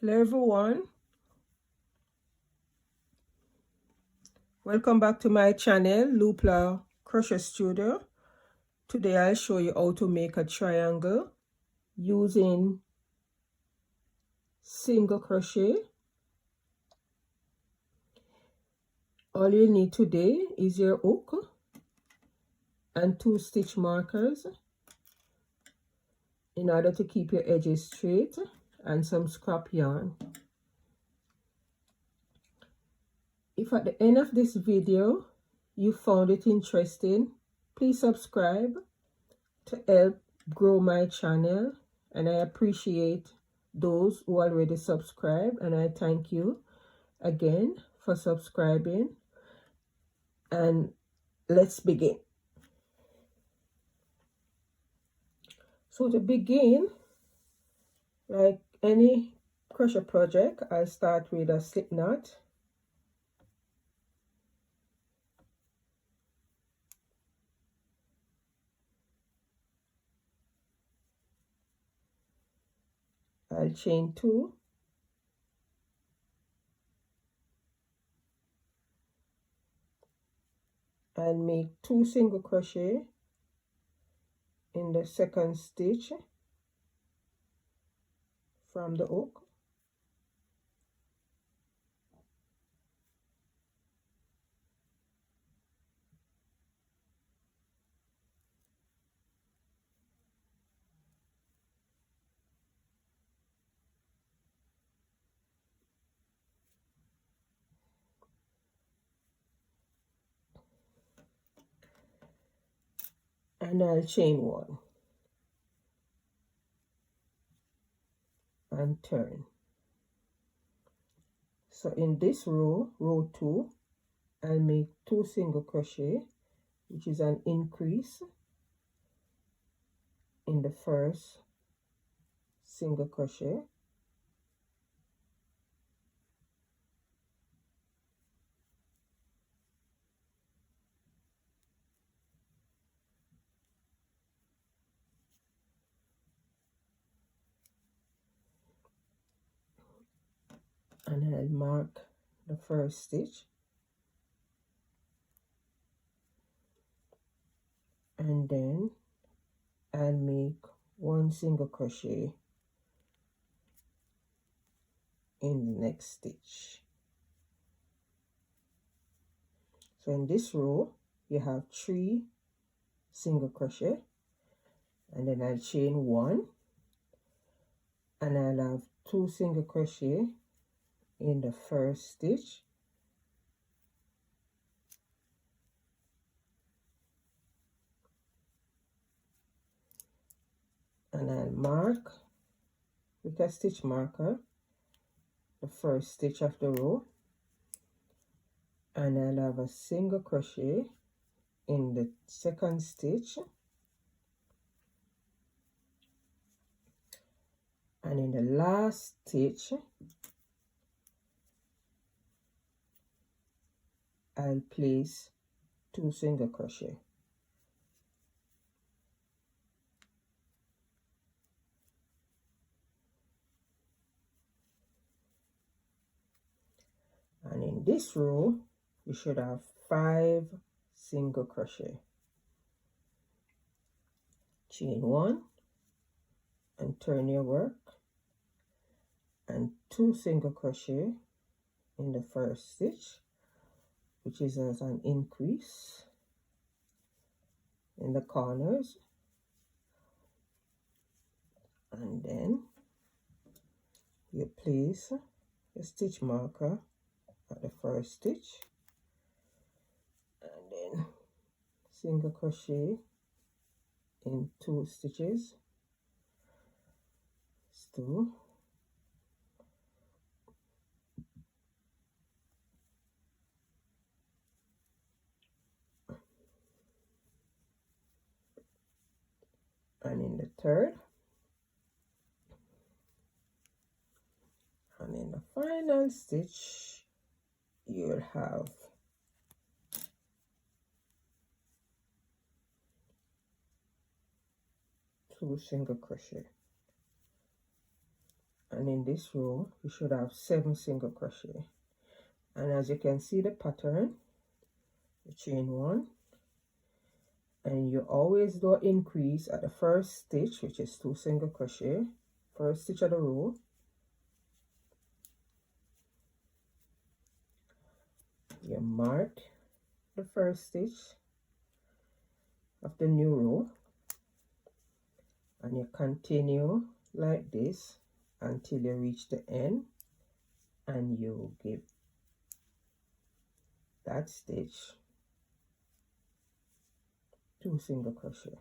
Hello everyone, welcome back to my channel Looplacrochetstudio. Today I'll show you how to make a triangle using single crochet. All you need today is your hook and 2 stitch markers in order to keep your edges straight, and some scrap yarn. If at the end of this video you found it interesting, please subscribe to help grow my channel, and I appreciate those who already subscribe, and I thank you again for subscribing. And let's begin. So to begin, like any crochet project, I'll start with a slip knot. I'll chain 2, and make 2 single crochet in the second stitch from the hook, and I'll chain 1 and turn. So in this row 2, I'll make 2 single crochet, which is an increase in the first single crochet, and I'll mark the first stitch, and then I'll make 1 single crochet in the next stitch. So in this row you have 3 single crochet, and then I'll chain 1, and I'll have 2 single crochet in the first stitch, and I'll mark with a stitch marker the first stitch of the row, and I'll have a single crochet in the second stitch, and in the last stitch I'll place 2 single crochet. And in this row you should have 5 single crochet. Chain 1 and turn your work, and 2 single crochet in the first stitch, which is as an increase in the corners, and then you place a stitch marker at the first stitch, and then single crochet in 2 stitches, 2, and in the third, and in the final stitch you'll have 2 single crochet, and in this row you should have 7 single crochet. And as you can see the pattern, you chain 1, and you always do increase at the first stitch, which is 2 single crochet, first stitch of the row. You mark the first stitch of the new row, and you continue like this until you reach the end, and you give that stitch 2 single crochet.